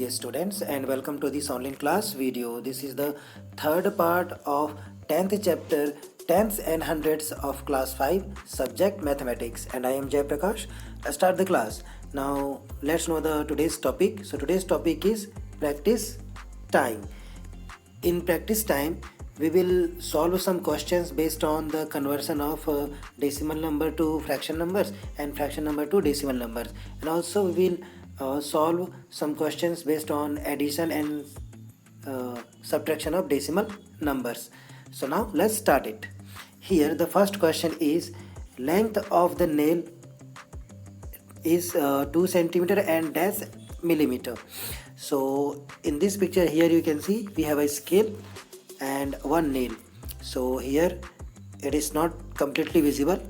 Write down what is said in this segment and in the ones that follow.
dear students, and welcome to this online class video. This is the third part of 10th chapter, tens and hundreds of class 5 subject mathematics, and I am Jay Prakash. Let's start the class. Now let's know the today's topic. So today's topic is practice time. In practice time, we will solve some questions based on the conversion of decimal number to fraction numbers and fraction number to decimal numbers, and also we will solve some questions based on addition and subtraction of decimal numbers. So now let's start it. Here the first question is, length of the nail is 2 centimeter and dash millimeter. So in this picture here you can see we have a scale and one nail. So here it is not completely visible,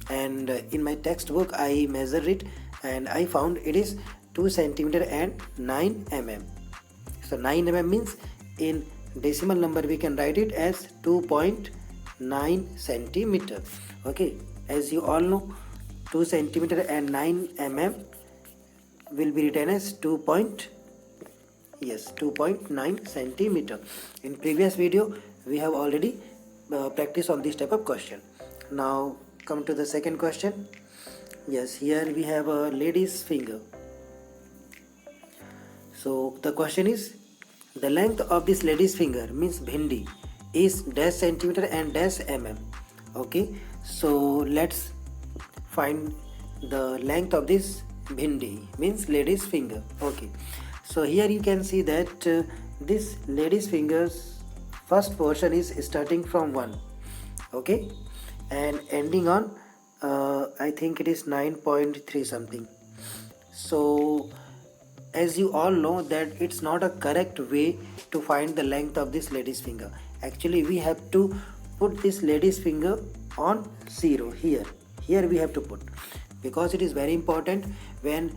and in my textbook I measured it and I found it is 2 centimeter and 9 mm. So 9 mm means in decimal number we can write it as 2.9 centimeter. Okay, as you all know, 2 centimeter and 9 mm will be written as 2.9 centimeter. In previous video we have already practiced on this type of question. Now come to the second question. Yes, here we have a lady's finger. So the question is, the length of this lady's finger means bhindi is dash centimeter and dash mm. Okay, so let's find the length of this bhindi means lady's finger. Okay, so here you can see that this lady's finger's first portion is starting from 1, okay, and ending on I think it is 9.3 something. So as you all know that it's not a correct way to find the length of this lady's finger. Actually we have to put this lady's finger on 0 here we have to put, because it is very important when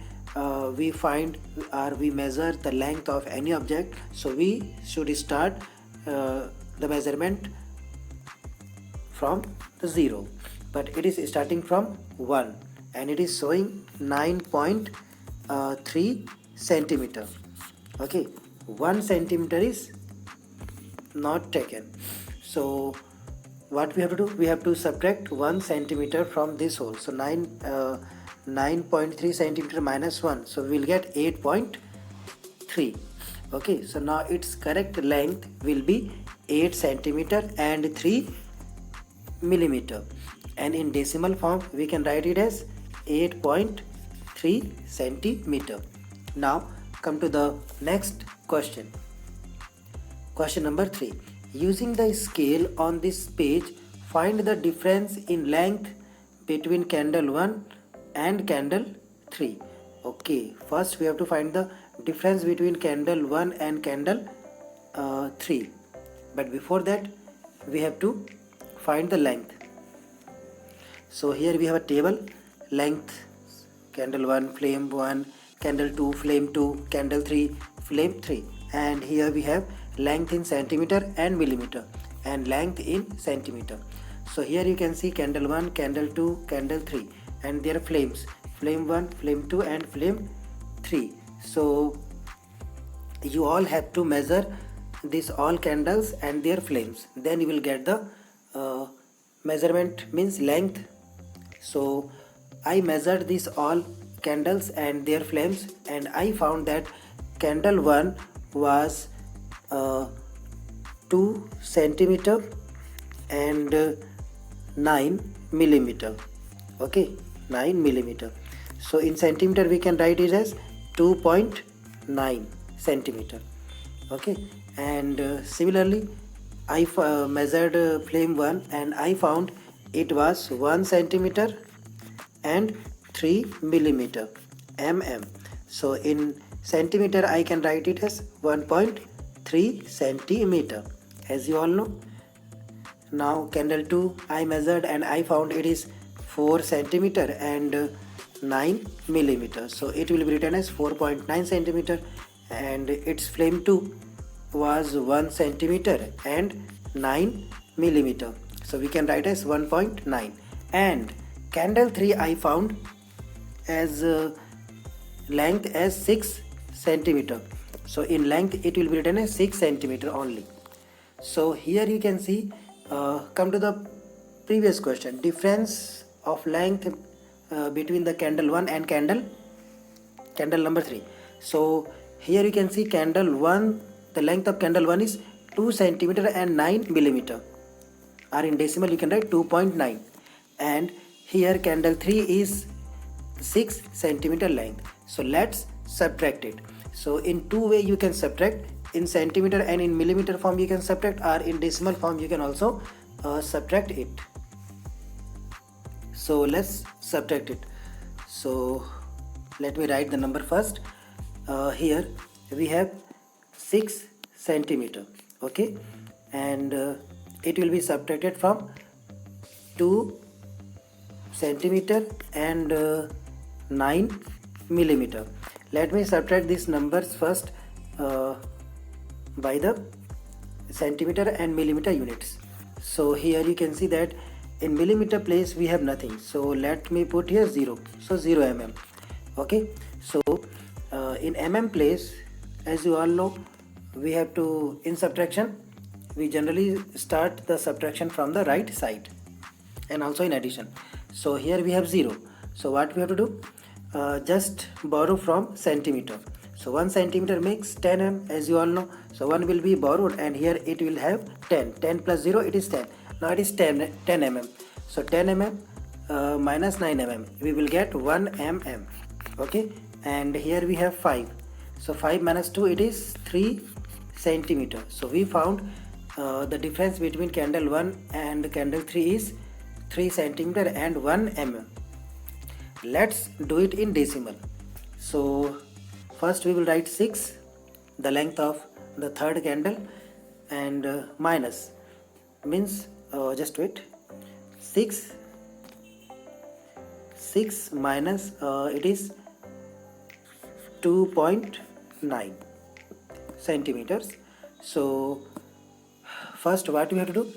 we find or we measure the length of any object. So we should start the measurement from the 0, but it is starting from 1 and it is showing 9.3 centimeter. Okay, 1 centimeter is not taken. So what we have to do, we have to subtract 1 centimeter from this whole. So 9.3 centimeter minus 1, so we will get 8.3. okay, so now its correct length will be 8 centimeter and 3 millimeter, and in decimal form we can write it as 8.3 centimeter. Now come to the next question. Question number 3. Using the scale on this page, find the difference in length between candle 1 and candle 3. Okay, first we have to find the difference between candle 1 and candle 3. But before that we have to find the length. So here we have a table, length candle 1 flame 1, candle 2 flame 2, candle 3 flame 3, and here we have length in centimeter and millimeter and length in centimeter. So here you can see candle 1, candle 2, candle 3, and their flames, flame 1, flame 2 and flame 3. So you all have to measure these all candles and their flames, then you will get the measurement means length. So I measured these all candles and their flames and I found that candle 1 was 2 centimeter and 9 millimeter. Okay, 9 millimeter. So in centimeter we can write it as 2.9 centimeter. Okay, and similarly I measured flame 1 and I found it was 1 centimeter and 3 millimeter mm. So in centimeter I can write it as 1.3 centimeter, as you all know. Now candle 2 I measured and I found it is 4 centimeter and 9 millimeter. So it will be written as 4.9 centimeter, and its flame 2 was 1 centimeter and 9 millimeter. So we can write as 1.9. And candle 3 I found as length as 6 centimeter. So in length it will be written as 6 centimeter only. So here you can see, come to the previous question, difference of length between the candle 1 and candle number 3. So here you can see candle 1, the length of candle 1 is 2 centimeter and 9 millimeter, or in decimal you can write 2.9, and here candle 3 is 6 centimeter length. So let's subtract it. So in two way you can subtract, in centimeter and in millimeter form you can subtract, or in decimal form you can also subtract it. So let's subtract it. So let me write the number first. Here we have 6 centimeter, okay, and it will be subtracted from 2 centimeter and 9 millimeter. Let me subtract these numbers first by the centimeter and millimeter units. So here you can see that in millimeter place we have nothing, so let me put here 0, so 0 mm. Okay, so in mm place, as you all know, we have to, in subtraction we generally start the subtraction from the right side, and also in addition. So here we have 0, so what we have to do, just borrow from centimeter. So 1 centimeter makes 10 mm, as you all know, so 1 will be borrowed, and here it will have 10 plus 0, it is 10. Now it is 10 mm, so 10 mm minus 9 mm, we will get 1 mm. Okay, and here we have 5, so 5 minus 2, it is 3 centimeter. So we found the difference between candle 1 and candle 3 is 3 centimeter and 1 mm. Let's do it in decimal. So first we will write 6, the length of the third candle, and minus means just wait, 6 minus it is 2.9 centimeters. So first what we have to do,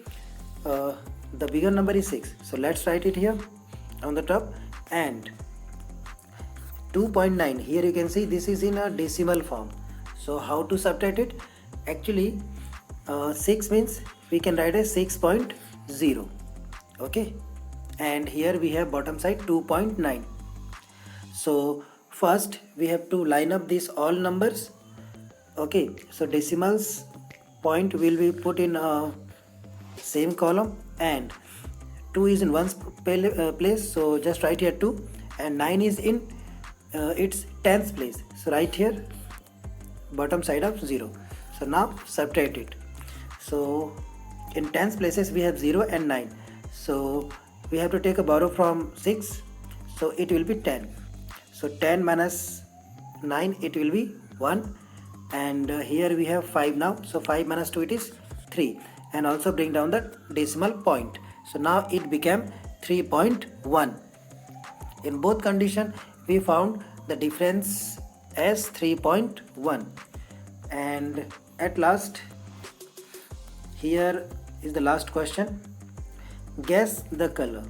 the bigger number is 6, so let's write it here on the top, and 2.9, here you can see this is in a decimal form. So how to subtract it? Actually 6 means we can write as 6.0, okay, and here we have bottom side 2.9. So first we have to line up these all numbers, okay. So decimals point will be put in same column, and 2 is in one place, so just write here 2, and 9 is in its 10th place, so right here bottom side of 0. So now subtract it. So in 10th places we have 0 and 9, so we have to take a borrow from 6, so it will be 10. So 10 minus 9, it will be 1, and here we have 5 now, so 5 minus 2, it is 3, and also bring down the decimal point. So now it became 3.1. In both condition we found the difference as 3.1. And at last, here is the last question, guess the color.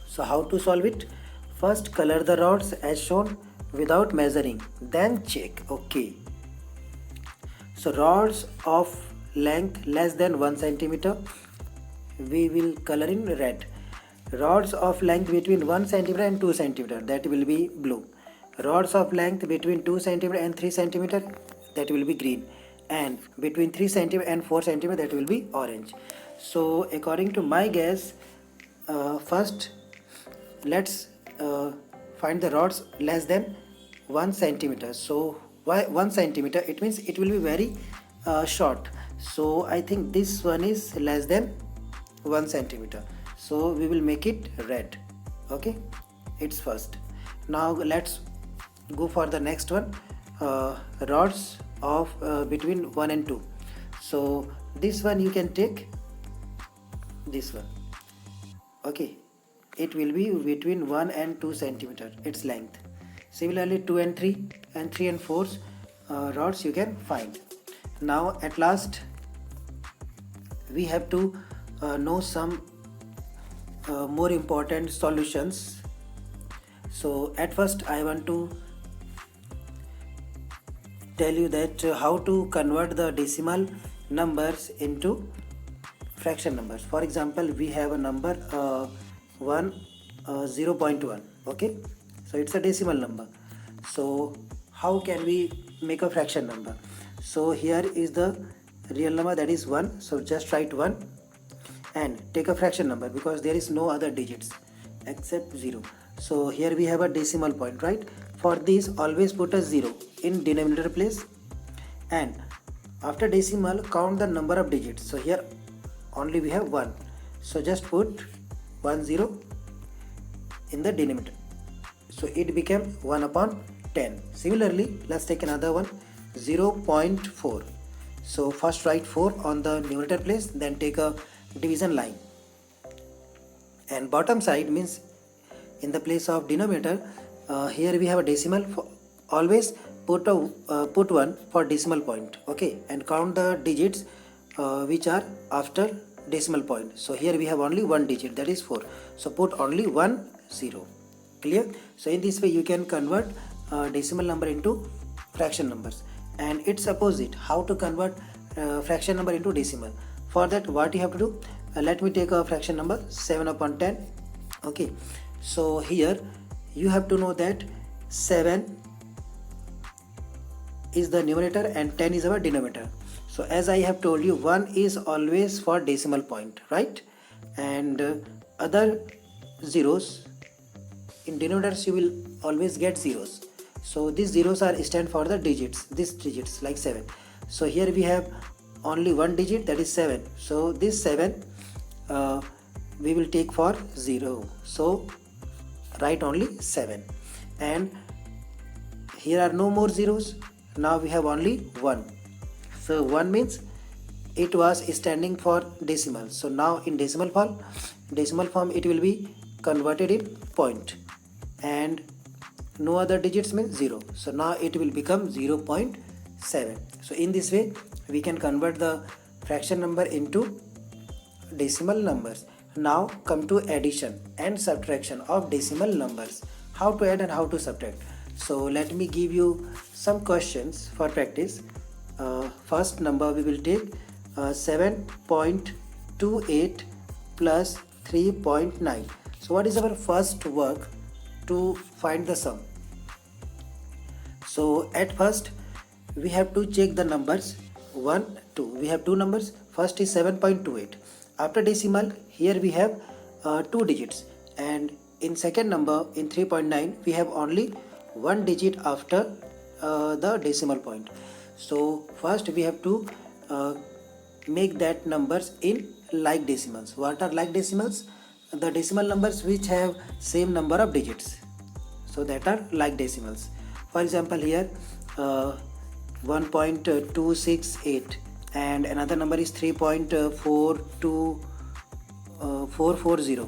So how to solve it? First color the rods as shown without measuring, then check. Okay, so rods of length less than 1 centimeter we will color in red. Rods of length between 1 centimeter and 2 centimeter, that will be blue. Rods of length between 2 centimeter and 3 centimeter, that will be green, and between 3 centimeter and 4 centimeter, that will be orange. So according to my guess, first let's find the rods less than 1 centimeter. So why 1 centimeter? It means it will be very short, so I think this one is less than 1 centimeter, so we will make it red. Okay, it's first. Now let's go for the next one, rods of between 1 and 2. So this one you can take this one, okay, it will be between 1 and 2 centimeter its length. Similarly 2 and 3 and 3 and 4 rods you can find. Now at last we have to know some more important solutions. So at first I want to tell you that how to convert the decimal numbers into fraction numbers. For example, we have a number 0.1. Okay, so it's a decimal number. So how can we make a fraction number? So here is the real number, that is 1. So just write 1 and take a fraction number, because there is no other digits except 0. So here we have a decimal point, right? For this, always put a 0 in denominator place, and after decimal count the number of digits. So here only we have 1, so just put 10 in the denominator, so it became 1 upon 10. Similarly, let's take another one, 0.4. So first write 4 on the numerator place, then take a division line, and bottom side means in the place of denominator, here we have a decimal. Always put 1 for decimal point, okay, and count the digits which are after decimal point. So here we have only one digit, that is 4, so put only 1 0. Clear? So in this way you can convert decimal number into fraction numbers. And it's opposite, how to convert fraction number into decimal. For that, what you have to do, let me take a fraction number 7 upon 10. Okay, so here you have to know that 7 is the numerator and 10 is our denominator. So as I have told you, 1 is always for decimal point, right? And other zeros in denominators you will always get zeros. So these zeros are stand for the digits, these digits like 7. So here we have only one digit, that is 7. So this 7 we will take for 0. So write only 7. And here are no more zeros. Now we have only 1. So 1 means it was standing for decimal. So now in decimal form it will be converted in point. And no other digits means 0. So now it will become 0.7. So in this way we can convert the fraction number into decimal numbers. Now come to addition and subtraction of decimal numbers. How to add and how to subtract. So let me give you some questions for practice. First number we will take 7.28 plus 3.9. So what is our first work to find the sum? So at first we have to check the numbers 1, 2. We have two numbers. First is 7.28. After decimal, here we have 2 digits, and in second number in 3.9 we have only one digit after the decimal point. So first we have to make that numbers in like decimals. What are like decimals? The decimal numbers which have same number of digits, so that are like decimals. For example, here 1.268 and another number is 3.42440.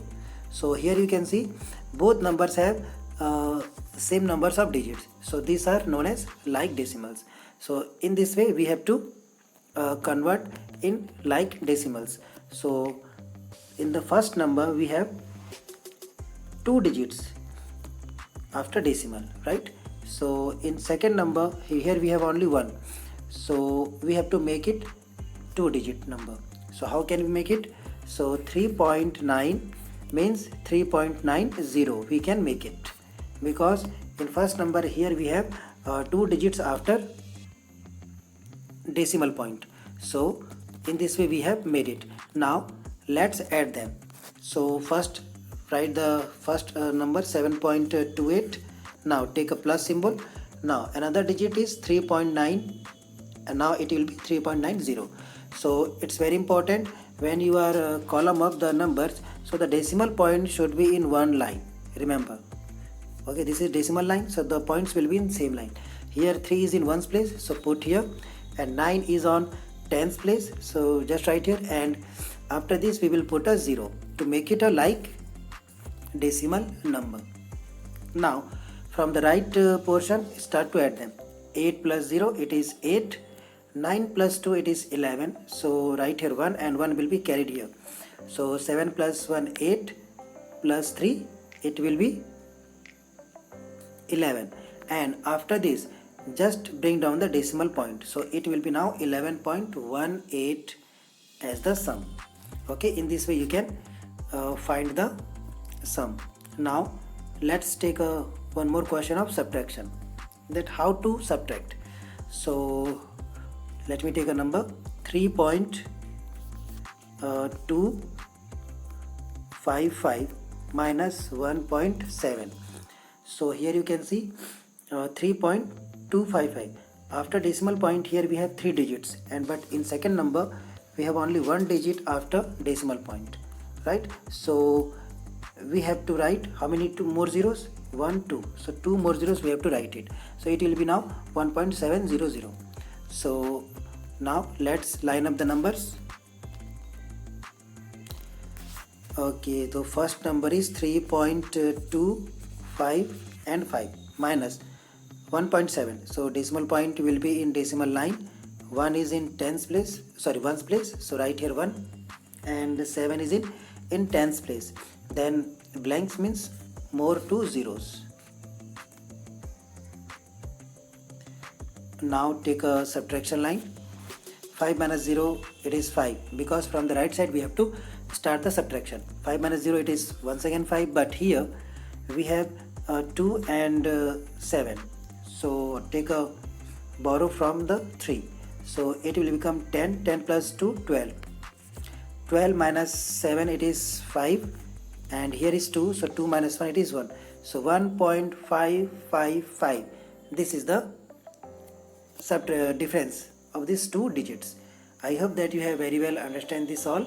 So here you can see both numbers have same numbers of digits, so these are known as like decimals. So in this way we have to convert in like decimals. So in the first number we have 2 digits after decimal, right? So in second number here we have only 1, so we have to make it 2 digit number. So how can we make it? So 3.9 means 3.90 we can make it, because in first number here we have 2 digits after decimal point. So in this way we have made it. Now let's add them. So first write the first number 7.28. Now take a plus symbol. Now another digit is 3.9 and now it will be 3.90. So it's very important when you are column up the numbers, so the decimal point should be in one line, remember. Okay, this is decimal line, so the points will be in same line. Here 3 is in ones place, so put here, and 9 is on tens place, so just write here, and after this we will put a 0 to make it a like decimal number. Now from the right portion start to add them. 8 plus 0 it is 8, 9 plus 2 it is 11, so write here 1 and 1 will be carried here. So 7 plus 1 8 plus 3 it will be 11, and after this just bring down the decimal point. So it will be now 11.18 as the sum. Okay, in this way you can find the sum. Now let's take one more question of subtraction, that how to subtract. So let me take a number 3.255 minus 1.7. So here you can see 3.255. After decimal point here we have 3 digits, and but in second number we have only 1 digit after decimal point, right? So we have to write how many more zeros? 1 2. So 2 more zeros we have to write it. So it will be now 1.700. So now let's line up the numbers. Okay, the first number is 3.25 and 5 minus 1.7. So decimal point will be in decimal line. 1 is in tens place, sorry, ones place. So write here 1, and 7 is in tens place. Then blanks means more 2 zeros. Now take a subtraction line. 5 minus 0, it is 5, because from the right side we have to start the subtraction. 5 minus 0, it is once again 5, but here we have 2 and 7. So take a borrow from the 3. So it will become 10, 10 plus 2, 12. 12 minus 7, it is 5, and here is 2, so 2 minus 1, it is 1. So 1.555. This is the difference of these two digits. I hope that you have very well understand this all.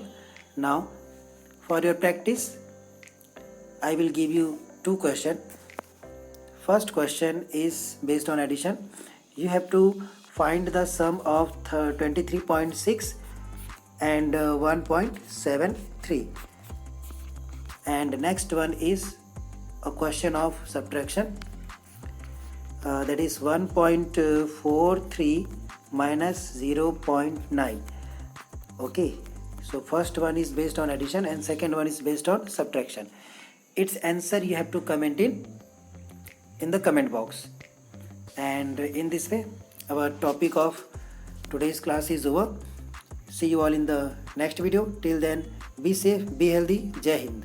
Now for your practice I will give you 2 questions. First question is based on addition. You have to find the sum of 23.6 and 1.73. And next one is a question of subtraction, that is 1.43 minus 0.9. Okay, so first one is based on addition and second one is based on subtraction. Its answer you have to comment in the comment box. And in this way our topic of today's class is over. See you all in the next video. Till then, be safe, be healthy. Jai Hind.